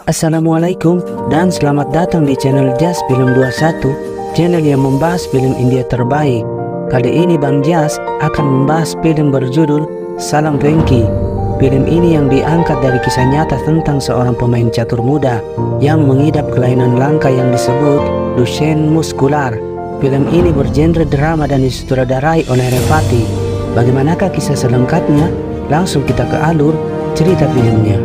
Assalamualaikum dan selamat datang di channel Jas Film 21, channel yang membahas film India terbaik. Kali ini Bang Jas akan membahas film berjudul Salam Venky. Film ini yang diangkat dari kisah nyata tentang seorang pemain catur muda yang mengidap kelainan langka yang disebut Duchenne muskular. Film ini bergenre drama dan disutradarai oleh Revati. Bagaimanakah kisah selengkapnya? Langsung kita ke alur cerita filmnya.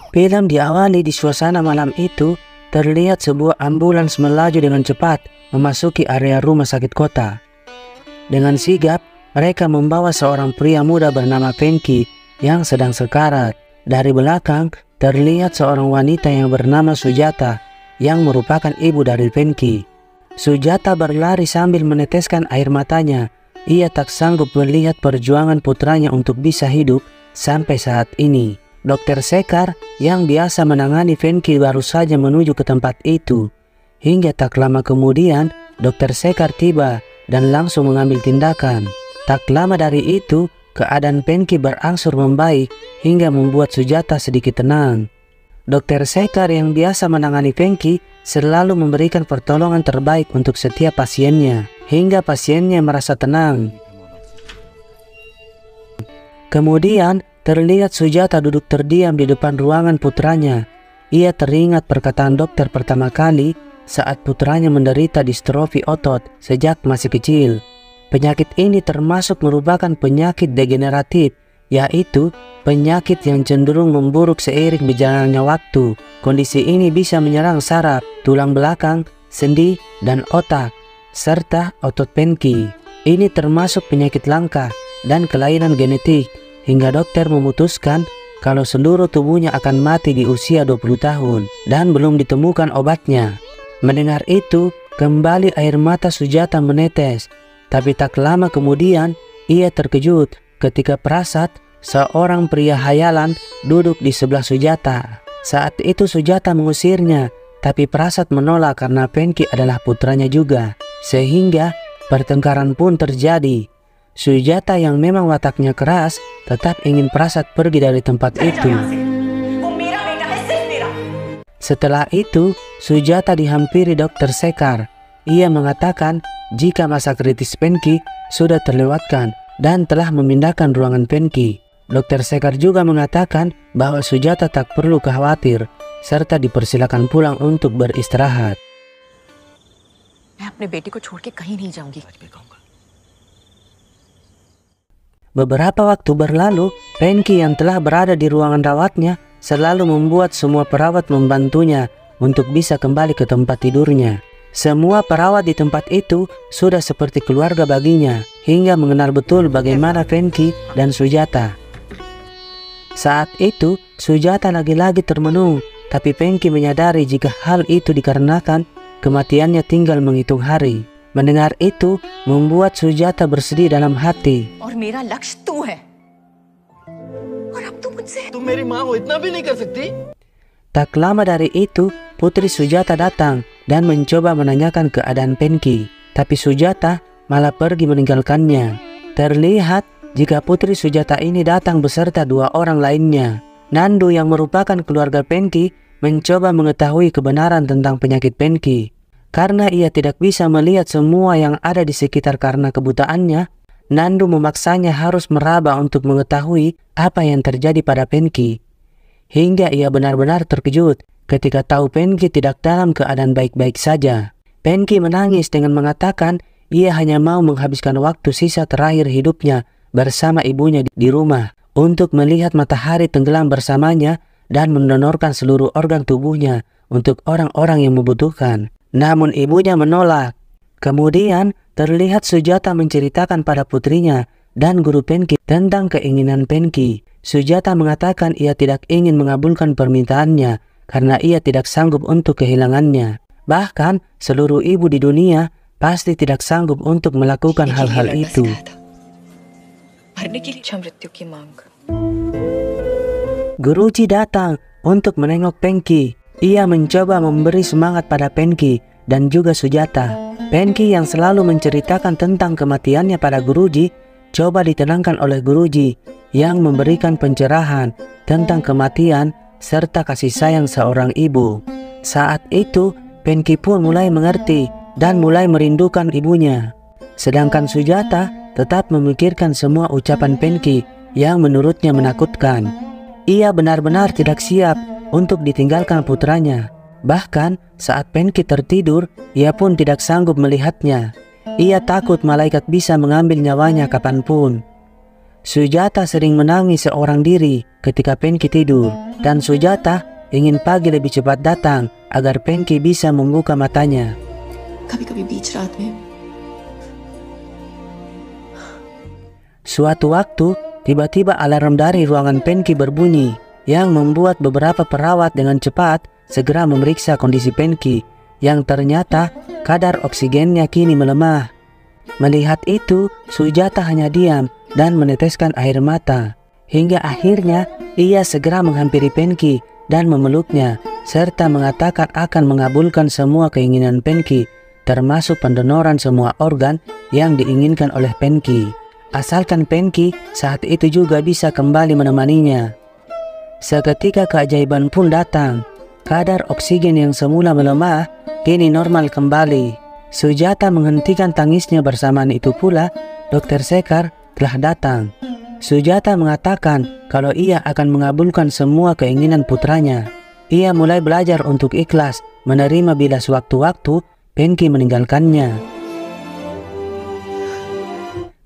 Film diawali di suasana malam itu. Terlihat sebuah ambulans melaju dengan cepat memasuki area rumah sakit kota. Dengan sigap, mereka membawa seorang pria muda bernama Venky yang sedang sekarat. Dari belakang, terlihat seorang wanita yang bernama Sujata yang merupakan ibu dari Venky. Sujata berlari sambil meneteskan air matanya. Ia tak sanggup melihat perjuangan putranya untuk bisa hidup sampai saat ini. Dokter Sekar yang biasa menangani Venky baru saja menuju ke tempat itu. Hingga tak lama kemudian, Dokter Sekar tiba dan langsung mengambil tindakan. Tak lama dari itu, keadaan Venky berangsur membaik hingga membuat Sujata sedikit tenang. Dokter Sekar yang biasa menangani Venky selalu memberikan pertolongan terbaik untuk setiap pasiennya, hingga pasiennya merasa tenang. Kemudian, terlihat Sujata duduk terdiam di depan ruangan putranya. Ia teringat perkataan dokter pertama kali saat putranya menderita distrofi otot sejak masih kecil. Penyakit ini termasuk merupakan penyakit degeneratif, yaitu penyakit yang cenderung memburuk seiring berjalannya waktu. Kondisi ini bisa menyerang saraf, tulang belakang, sendi, dan otak, serta otot Venky. Ini termasuk penyakit langka dan kelainan genetik, hingga dokter memutuskan kalau seluruh tubuhnya akan mati di usia 20 tahun dan belum ditemukan obatnya. Mendengar itu, kembali air mata Sujata menetes. Tapi tak lama kemudian, ia terkejut ketika Prasad, seorang pria hayalan, duduk di sebelah Sujata. Saat itu Sujata mengusirnya, tapi Prasad menolak karena Venky adalah putranya juga. Sehingga pertengkaran pun terjadi. Sujata yang memang wataknya keras tetap ingin Prasad pergi dari tempat itu. Setelah itu, Sujata dihampiri Dokter Sekar. Ia mengatakan jika masa kritis Venky sudah terlewatkan dan telah memindahkan ruangan Venky. Dokter Sekar juga mengatakan bahwa Sujata tak perlu khawatir serta dipersilakan pulang untuk beristirahat. Beberapa waktu berlalu, Venky yang telah berada di ruangan rawatnya selalu membuat semua perawat membantunya untuk bisa kembali ke tempat tidurnya. Semua perawat di tempat itu sudah seperti keluarga baginya, hingga mengenal betul bagaimana Venky dan Sujata. Saat itu, Sujata lagi-lagi termenung, tapi Venky menyadari jika hal itu dikarenakan kematiannya tinggal menghitung hari. Mendengar itu, membuat Sujata bersedih dalam hati. Tak lama dari itu, putri Sujata datang dan mencoba menanyakan keadaan Venky. Tapi Sujata malah pergi meninggalkannya. Terlihat jika putri Sujata ini datang beserta dua orang lainnya. Nandu yang merupakan keluarga Venky mencoba mengetahui kebenaran tentang penyakit Venky. Karena ia tidak bisa melihat semua yang ada di sekitar karena kebutaannya, Nandu memaksanya harus meraba untuk mengetahui apa yang terjadi pada Venky. Hingga ia benar-benar terkejut ketika tahu Venky tidak dalam keadaan baik-baik saja. Venky menangis dengan mengatakan ia hanya mau menghabiskan waktu sisa terakhir hidupnya bersama ibunya di rumah untuk melihat matahari tenggelam bersamanya dan mendonorkan seluruh organ tubuhnya untuk orang-orang yang membutuhkan. Namun ibunya menolak. Kemudian terlihat Sujata menceritakan pada putrinya dan guru Venky tentang keinginan Venky. Sujata mengatakan ia tidak ingin mengabulkan permintaannya karena ia tidak sanggup untuk kehilangannya. Bahkan seluruh ibu di dunia pasti tidak sanggup untuk melakukan hal-hal itu. Guruji datang untuk menengok Penki. Ia mencoba memberi semangat pada Penki dan juga Sujata. Penki yang selalu menceritakan tentang kematiannya pada Guruji coba ditenangkan oleh Guruji yang memberikan pencerahan tentang kematian serta kasih sayang seorang ibu. Saat itu Penki pun mulai mengerti dan mulai merindukan ibunya. Sedangkan Sujata tetap memikirkan semua ucapan Penki yang menurutnya menakutkan. Ia benar-benar tidak siap untuk ditinggalkan putranya. Bahkan saat Penki tertidur, ia pun tidak sanggup melihatnya. Ia takut malaikat bisa mengambil nyawanya kapanpun. Sujata sering menangis seorang diri ketika Penki tidur, dan Sujata ingin pagi lebih cepat datang agar Penki bisa membuka matanya. Suatu waktu, tiba-tiba alarm dari ruangan Penki berbunyi yang membuat beberapa perawat dengan cepat segera memeriksa kondisi Penki yang ternyata kadar oksigennya kini melemah. Melihat itu, Sujata hanya diam dan meneteskan air mata. Hingga akhirnya ia segera menghampiri Penki dan memeluknya serta mengatakan akan mengabulkan semua keinginan Penki, termasuk pendonoran semua organ yang diinginkan oleh Penki, asalkan Penki saat itu juga bisa kembali menemaninya. Seketika keajaiban pun datang. Kadar oksigen yang semula melemah kini normal kembali. Sujata menghentikan tangisnya. Bersamaan itu pula Dr. Sekar telah datang. Sujata mengatakan kalau ia akan mengabulkan semua keinginan putranya. Ia mulai belajar untuk ikhlas menerima bila sewaktu-waktu Penki meninggalkannya.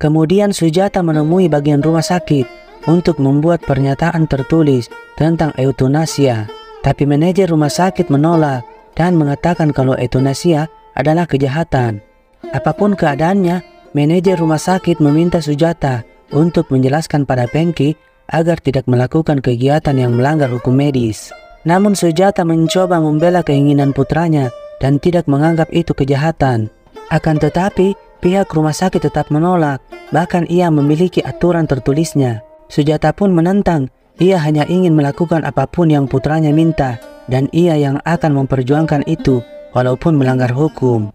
Kemudian Sujata menemui bagian rumah sakit untuk membuat pernyataan tertulis tentang euthanasia. Tapi manajer rumah sakit menolak dan mengatakan kalau euthanasia adalah kejahatan. Apapun keadaannya, manajer rumah sakit meminta Sujata untuk menjelaskan pada Penki agar tidak melakukan kegiatan yang melanggar hukum medis. Namun Sujata mencoba membela keinginan putranya dan tidak menganggap itu kejahatan. Akan tetapi, pihak rumah sakit tetap menolak, bahkan ia memiliki aturan tertulisnya. Sujata pun menentang, ia hanya ingin melakukan apapun yang putranya minta dan ia yang akan memperjuangkan itu walaupun melanggar hukum.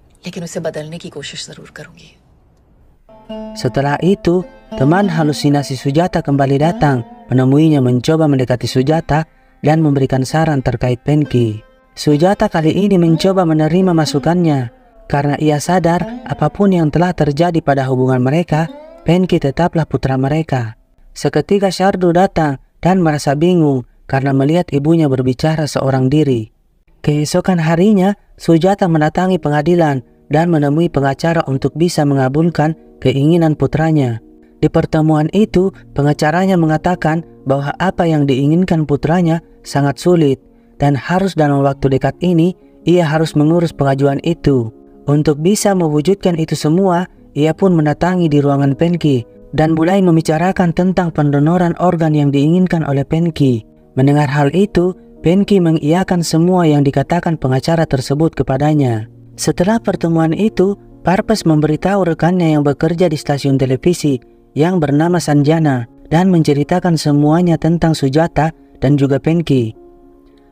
Setelah itu, teman halusinasi Sujata kembali datang, menemuinya mencoba mendekati Sujata dan memberikan saran terkait Penki. Sujata kali ini mencoba menerima masukannya karena ia sadar apapun yang telah terjadi pada hubungan mereka, Penki tetaplah putra mereka. Seketika Syardu datang dan merasa bingung karena melihat ibunya berbicara seorang diri. Keesokan harinya, Sujata mendatangi pengadilan dan menemui pengacara untuk bisa mengabulkan keinginan putranya. Di pertemuan itu, pengacaranya mengatakan bahwa apa yang diinginkan putranya sangat sulit dan harus dalam waktu dekat ini ia harus mengurus pengajuan itu. Untuk bisa mewujudkan itu semua, ia pun mendatangi di ruangan Penki dan mulai membicarakan tentang pendonoran organ yang diinginkan oleh Penki. Mendengar hal itu, Penki mengiyakan semua yang dikatakan pengacara tersebut kepadanya. Setelah pertemuan itu, Parpes memberitahu rekannya yang bekerja di stasiun televisi yang bernama Sanjana dan menceritakan semuanya tentang Sujata dan juga Penki.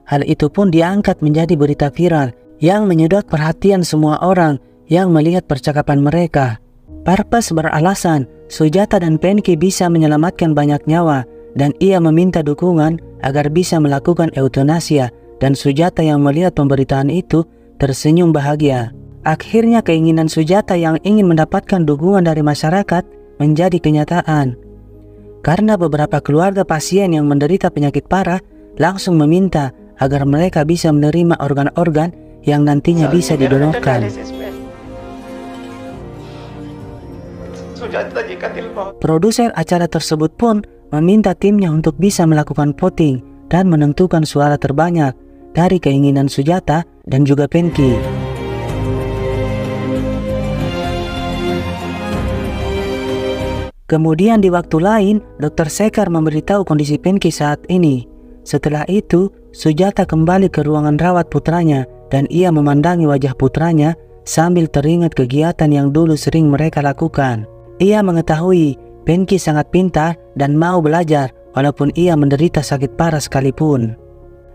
Hal itu pun diangkat menjadi berita viral yang menyedot perhatian semua orang yang melihat percakapan mereka. Parpes beralasan Sujata dan Penki bisa menyelamatkan banyak nyawa dan ia meminta dukungan agar bisa melakukan euthanasia, dan Sujata yang melihat pemberitaan itu tersenyum bahagia. Akhirnya keinginan Sujata yang ingin mendapatkan dukungan dari masyarakat menjadi kenyataan. Karena beberapa keluarga pasien yang menderita penyakit parah langsung meminta agar mereka bisa menerima organ-organ yang nantinya bisa didonorkan. Produser acara tersebut pun meminta timnya untuk bisa melakukan voting dan menentukan suara terbanyak dari keinginan Sujata dan juga Penki. Kemudian di waktu lain, Dr. Sekar memberitahu kondisi Penki saat ini. Setelah itu, Sujata kembali ke ruangan rawat putranya dan ia memandangi wajah putranya sambil teringat kegiatan yang dulu sering mereka lakukan. Ia mengetahui Penki sangat pintar dan mau belajar walaupun ia menderita sakit parah sekalipun.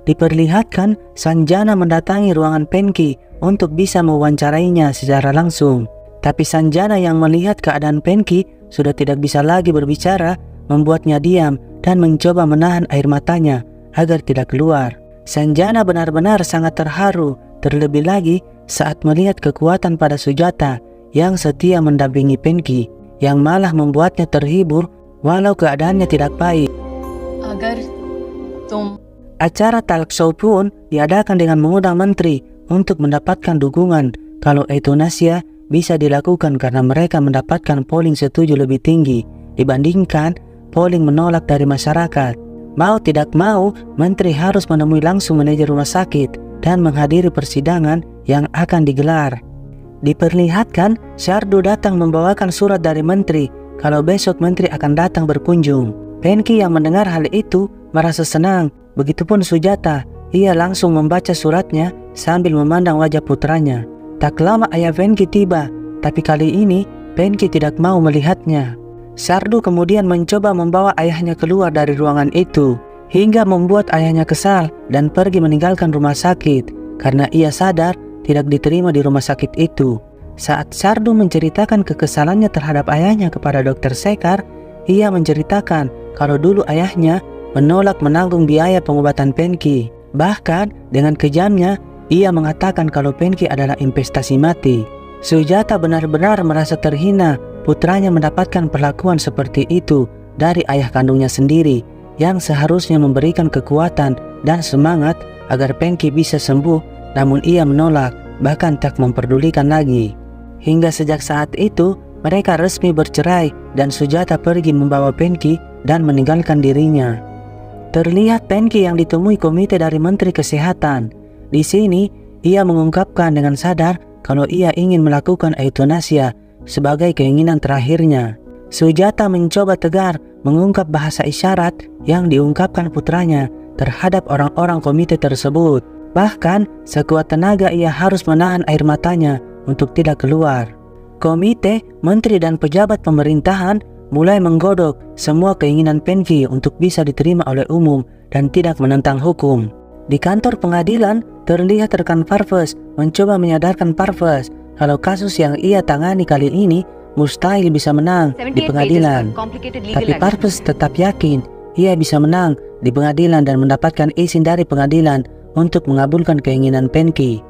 Diperlihatkan Sanjana mendatangi ruangan Penki untuk bisa mewawancarainya secara langsung. Tapi Sanjana yang melihat keadaan Penki sudah tidak bisa lagi berbicara, membuatnya diam dan mencoba menahan air matanya agar tidak keluar. Sanjana benar-benar sangat terharu, terlebih lagi saat melihat kekuatan pada Sujata yang setia mendampingi Penki, yang malah membuatnya terhibur walau keadaannya tidak baik. Acara talk show pun diadakan dengan mengundang menteri untuk mendapatkan dukungan kalau euthanasia bisa dilakukan karena mereka mendapatkan polling setuju lebih tinggi dibandingkan polling menolak dari masyarakat. Mau tidak mau, menteri harus menemui langsung manajer rumah sakit dan menghadiri persidangan yang akan digelar. Diperlihatkan Syardu datang membawakan surat dari menteri kalau besok menteri akan datang berkunjung. Penki yang mendengar hal itu merasa senang. Begitupun Sujata, ia langsung membaca suratnya sambil memandang wajah putranya. Tak lama ayah Penki tiba, tapi kali ini Penki tidak mau melihatnya. Syardu kemudian mencoba membawa ayahnya keluar dari ruangan itu, hingga membuat ayahnya kesal dan pergi meninggalkan rumah sakit karena ia sadar tidak diterima di rumah sakit itu. Saat Syardu menceritakan kekesalannya terhadap ayahnya kepada Dr. Sekar, ia menceritakan kalau dulu ayahnya menolak menanggung biaya pengobatan Penki. Bahkan dengan kejamnya, ia mengatakan kalau Penki adalah investasi mati. Sujata benar-benar merasa terhina putranya mendapatkan perlakuan seperti itu dari ayah kandungnya sendiri yang seharusnya memberikan kekuatan dan semangat agar Penki bisa sembuh, namun ia menolak, bahkan tak memperdulikan lagi. Hingga sejak saat itu, mereka resmi bercerai dan Sujata pergi membawa Penki dan meninggalkan dirinya. Terlihat Penki yang ditemui komite dari Menteri Kesehatan. Di sini, ia mengungkapkan dengan sadar kalau ia ingin melakukan euthanasia sebagai keinginan terakhirnya. Sujata mencoba tegar mengungkap bahasa isyarat yang diungkapkan putranya terhadap orang-orang komite tersebut. Bahkan, sekuat tenaga ia harus menahan air matanya untuk tidak keluar. Komite, menteri dan pejabat pemerintahan mulai menggodok semua keinginan Penki untuk bisa diterima oleh umum dan tidak menentang hukum. Di kantor pengadilan, terlihat rekan Parvez mencoba menyadarkan Parvez kalau kasus yang ia tangani kali ini mustahil bisa menang di pengadilan. Tapi Parvez tetap yakin ia bisa menang di pengadilan dan mendapatkan izin dari pengadilan untuk mengabulkan keinginan Penki.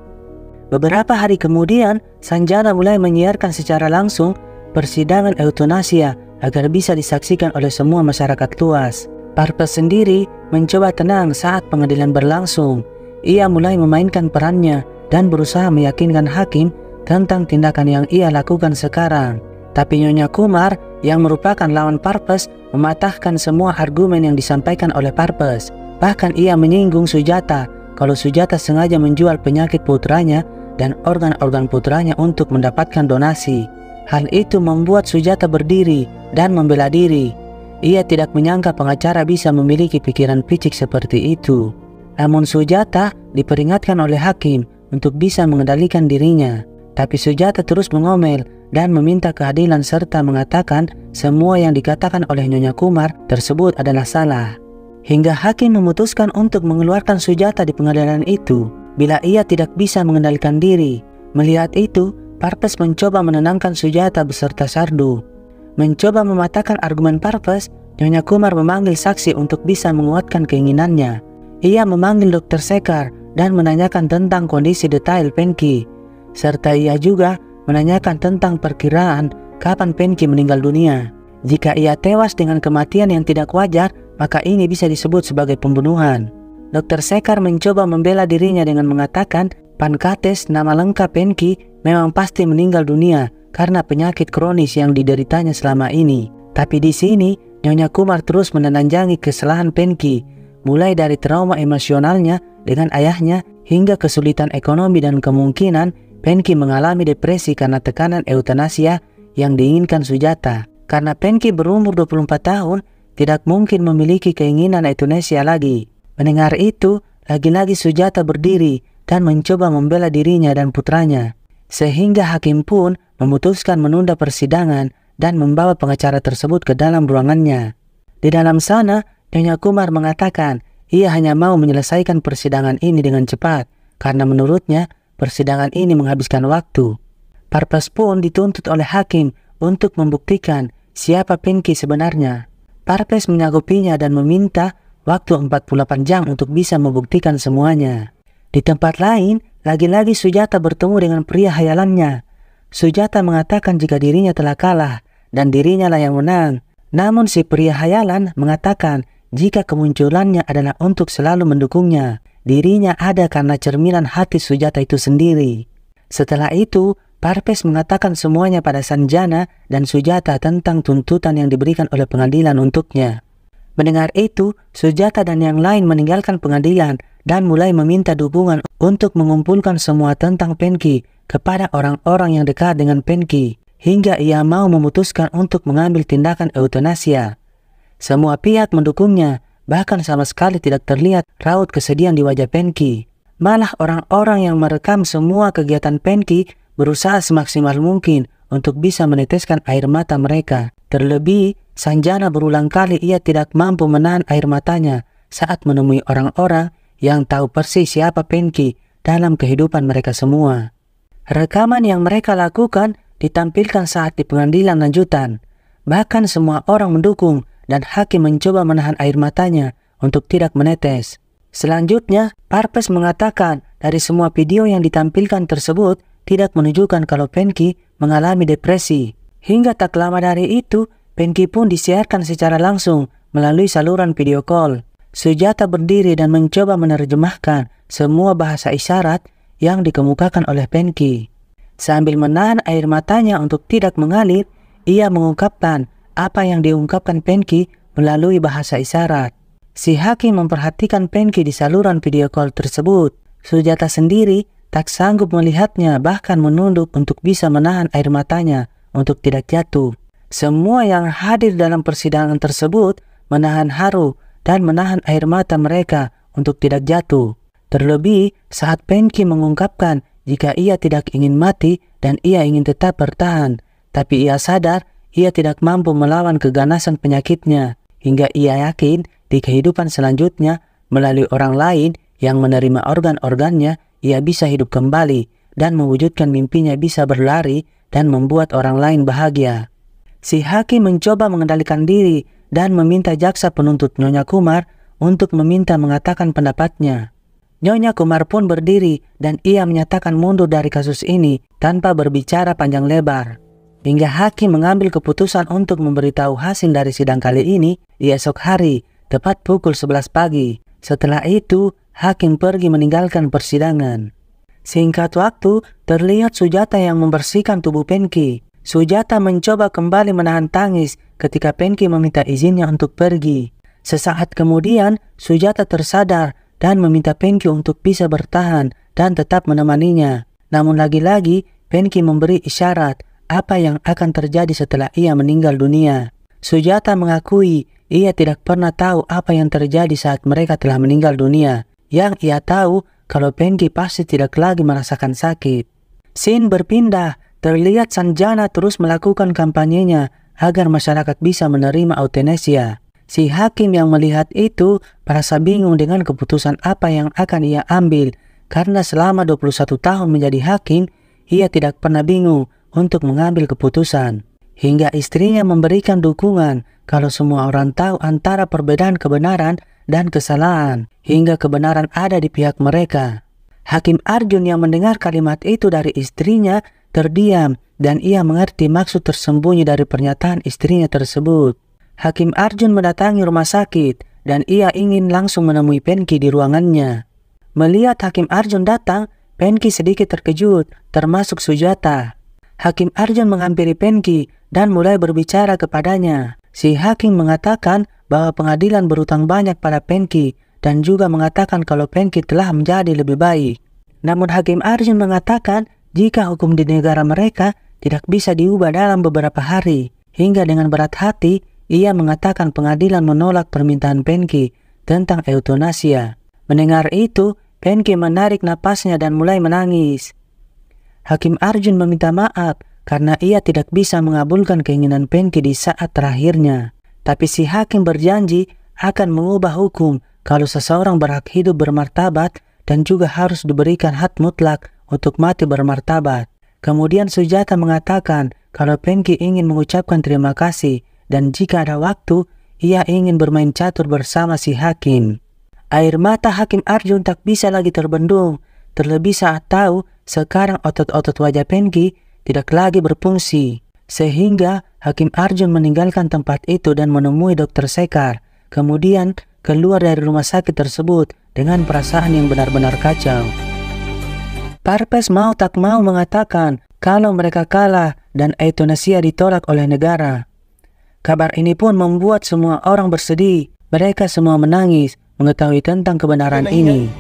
Beberapa hari kemudian, Sanjana mulai menyiarkan secara langsung persidangan euthanasia agar bisa disaksikan oleh semua masyarakat luas. Parvez sendiri mencoba tenang saat pengadilan berlangsung. Ia mulai memainkan perannya dan berusaha meyakinkan hakim tentang tindakan yang ia lakukan sekarang. Tapi Nyonya Kumar yang merupakan lawan Parvez mematahkan semua argumen yang disampaikan oleh Parvez. Bahkan ia menyinggung Sujata kalau Sujata sengaja menjual penyakit putranya dan organ-organ putranya untuk mendapatkan donasi. Hal itu membuat Sujata berdiri dan membela diri. Ia tidak menyangka pengacara bisa memiliki pikiran picik seperti itu. Namun Sujata diperingatkan oleh hakim untuk bisa mengendalikan dirinya. Tapi Sujata terus mengomel dan meminta keadilan serta mengatakan semua yang dikatakan oleh Nyonya Kumar tersebut adalah salah. Hingga hakim memutuskan untuk mengeluarkan Sujata di pengadilan itu bila ia tidak bisa mengendalikan diri. Melihat itu, Parvez mencoba menenangkan Sujata beserta Syardu. Mencoba mematahkan argumen Parvez, Nyonya Kumar memanggil saksi untuk bisa menguatkan keinginannya. Ia memanggil Dr. Sekar dan menanyakan tentang kondisi detail Penki. Serta ia juga menanyakan tentang perkiraan kapan Penki meninggal dunia. Jika ia tewas dengan kematian yang tidak wajar, maka ini bisa disebut sebagai pembunuhan. Dr. Sekar mencoba membela dirinya dengan mengatakan Pankates, nama lengkap Penki, memang pasti meninggal dunia karena penyakit kronis yang dideritanya selama ini. Tapi di sini, Nyonya Kumar terus menelanjangi kesalahan Penki, mulai dari trauma emosionalnya dengan ayahnya hingga kesulitan ekonomi dan kemungkinan Penki mengalami depresi karena tekanan euthanasia yang diinginkan Sujata. Karena Penki berumur 24 tahun, tidak mungkin memiliki keinginan euthanasia lagi. Mendengar itu, lagi-lagi Sujata berdiri dan mencoba membela dirinya dan putranya. Sehingga hakim pun memutuskan menunda persidangan dan membawa pengacara tersebut ke dalam ruangannya. Di dalam sana, Nyonya Kumar mengatakan ia hanya mau menyelesaikan persidangan ini dengan cepat karena menurutnya persidangan ini menghabiskan waktu. Parpes pun dituntut oleh hakim untuk membuktikan siapa Penki sebenarnya. Parpes menyanggupinya dan meminta waktu 48 jam untuk bisa membuktikan semuanya. Di tempat lain, lagi-lagi Sujata bertemu dengan pria hayalannya. Sujata mengatakan jika dirinya telah kalah dan dirinya lah yang menang. Namun si pria hayalan mengatakan jika kemunculannya adalah untuk selalu mendukungnya. Dirinya ada karena cerminan hati Sujata itu sendiri. Setelah itu, Parpes mengatakan semuanya pada Sanjana dan Sujata tentang tuntutan yang diberikan oleh pengadilan untuknya. Mendengar itu, Sujata dan yang lain meninggalkan pengadilan dan mulai meminta dukungan untuk mengumpulkan semua tentang Penki kepada orang-orang yang dekat dengan Penki, hingga ia mau memutuskan untuk mengambil tindakan euthanasia. Semua pihak mendukungnya, bahkan sama sekali tidak terlihat raut kesedihan di wajah Penki. Malah orang-orang yang merekam semua kegiatan Penki berusaha semaksimal mungkin untuk bisa meneteskan air mata mereka. Terlebih, Sanjana berulang kali ia tidak mampu menahan air matanya saat menemui orang-orang yang tahu persis siapa Penki dalam kehidupan mereka semua. Rekaman yang mereka lakukan ditampilkan saat di pengadilan lanjutan. Bahkan semua orang mendukung dan hakim mencoba menahan air matanya untuk tidak menetes. Selanjutnya, Parpes mengatakan dari semua video yang ditampilkan tersebut tidak menunjukkan kalau Penki mengalami depresi. Hingga tak lama dari itu, Penki pun disiarkan secara langsung melalui saluran video call. Sujata berdiri dan mencoba menerjemahkan semua bahasa isyarat yang dikemukakan oleh Penki. Sambil menahan air matanya untuk tidak mengalir, ia mengungkapkan apa yang diungkapkan Penki melalui bahasa isyarat. Si hakim memperhatikan Penki di saluran video call tersebut. Sujata sendiri tak sanggup melihatnya, bahkan menunduk untuk bisa menahan air matanya untuk tidak jatuh. Semua yang hadir dalam persidangan tersebut menahan haru dan menahan air mata mereka untuk tidak jatuh. Terlebih saat Penki mengungkapkan jika ia tidak ingin mati dan ia ingin tetap bertahan, tapi ia sadar ia tidak mampu melawan keganasan penyakitnya, hingga ia yakin di kehidupan selanjutnya melalui orang lain yang menerima organ-organnya ia bisa hidup kembali dan mewujudkan mimpinya bisa berlari dan membuat orang lain bahagia. Si hakim mencoba mengendalikan diri dan meminta jaksa penuntut Nyonya Kumar untuk meminta mengatakan pendapatnya. Nyonya Kumar pun berdiri dan ia menyatakan mundur dari kasus ini tanpa berbicara panjang lebar. Hingga hakim mengambil keputusan untuk memberitahu hasil dari sidang kali ini di esok hari, tepat pukul 11 pagi. Setelah itu, hakim pergi meninggalkan persidangan. Singkat waktu, terlihat Sujata yang membersihkan tubuh Penki. Sujata mencoba kembali menahan tangis ketika Penki meminta izinnya untuk pergi. Sesaat kemudian, Sujata tersadar dan meminta Penki untuk bisa bertahan dan tetap menemaninya. Namun lagi-lagi, Penki memberi isyarat apa yang akan terjadi setelah ia meninggal dunia. Sujata mengakui ia tidak pernah tahu apa yang terjadi saat mereka telah meninggal dunia. Yang ia tahu kalau Penki pasti tidak lagi merasakan sakit. Scene berpindah, terlihat Sanjana terus melakukan kampanyenya agar masyarakat bisa menerima euthanasia. Si hakim yang melihat itu merasa bingung dengan keputusan apa yang akan ia ambil, karena selama 21 tahun menjadi hakim, ia tidak pernah bingung untuk mengambil keputusan. Hingga istrinya memberikan dukungan kalau semua orang tahu antara perbedaan kebenaran dan kesalahan, hingga kebenaran ada di pihak mereka. Hakim Arjun yang mendengar kalimat itu dari istrinya terdiam dan ia mengerti maksud tersembunyi dari pernyataan istrinya tersebut. Hakim Arjun mendatangi rumah sakit dan ia ingin langsung menemui Penki di ruangannya. Melihat Hakim Arjun datang, Penki sedikit terkejut, termasuk Sujata. Hakim Arjun menghampiri Penki dan mulai berbicara kepadanya. Si hakim mengatakan bahwa pengadilan berutang banyak pada Penki dan juga mengatakan kalau Penki telah menjadi lebih baik. Namun Hakim Arjun mengatakan jika hukum di negara mereka tidak bisa diubah dalam beberapa hari. Hingga dengan berat hati, ia mengatakan pengadilan menolak permintaan Penki tentang euthanasia. Mendengar itu, Penki menarik napasnya dan mulai menangis. Hakim Arjun meminta maaf karena ia tidak bisa mengabulkan keinginan Penki di saat terakhirnya. Tapi si hakim berjanji akan mengubah hukum kalau seseorang berhak hidup bermartabat dan juga harus diberikan hak mutlak untuk mati bermartabat. Kemudian Sujata mengatakan kalau Penki ingin mengucapkan terima kasih dan jika ada waktu, ia ingin bermain catur bersama si hakim. Air mata Hakim Arjun tak bisa lagi terbendung, terlebih saat tahu sekarang otot-otot wajah Penki tidak lagi berfungsi. Sehingga Hakim Arjun meninggalkan tempat itu dan menemui Dr. Sekar, kemudian keluar dari rumah sakit tersebut dengan perasaan yang benar-benar kacau. Parpes mau tak mau mengatakan kalau mereka kalah dan euthanasia ditolak oleh negara. Kabar ini pun membuat semua orang bersedih. Mereka semua menangis mengetahui tentang kebenaran ini.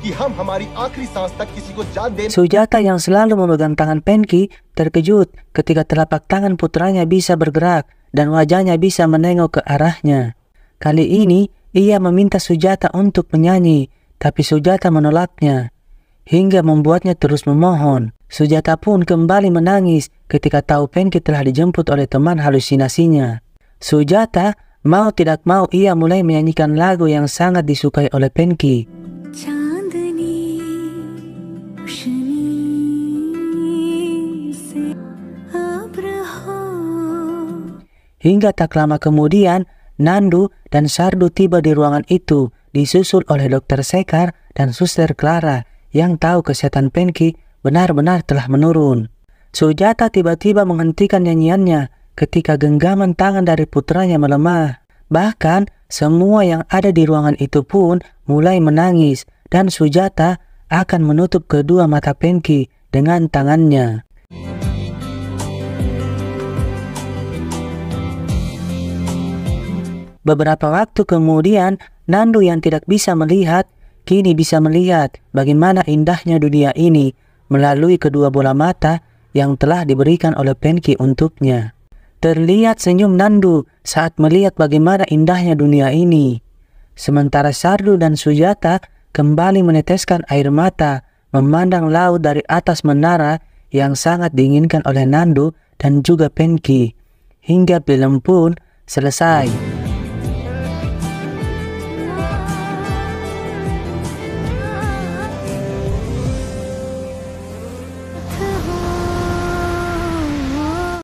Sujata yang selalu memegang tangan Penki terkejut ketika telapak tangan putranya bisa bergerak dan wajahnya bisa menengok ke arahnya. Kali ini ia meminta Sujata untuk menyanyi, tapi Sujata menolaknya hingga membuatnya terus memohon. Sujata pun kembali menangis ketika tahu Penki telah dijemput oleh teman halusinasinya. Sujata mau tidak mau ia mulai menyanyikan lagu yang sangat disukai oleh Penki. Hingga tak lama kemudian, Nandu dan Sardu tiba di ruangan itu, disusul oleh Dr. Sekar dan Suster Clara yang tahu kesehatan Penki benar-benar telah menurun. Sujata tiba-tiba menghentikan nyanyiannya ketika genggaman tangan dari putranya melemah. Bahkan semua yang ada di ruangan itu pun mulai menangis dan Sujata akan menutup kedua mata Penki dengan tangannya. Beberapa waktu kemudian, Nandu yang tidak bisa melihat, kini bisa melihat bagaimana indahnya dunia ini melalui kedua bola mata yang telah diberikan oleh Penki untuknya. Terlihat senyum Nandu saat melihat bagaimana indahnya dunia ini. Sementara Sardu dan Sujata kembali meneteskan air mata memandang laut dari atas menara yang sangat diinginkan oleh Nandu dan juga Penki. Hingga film pun selesai.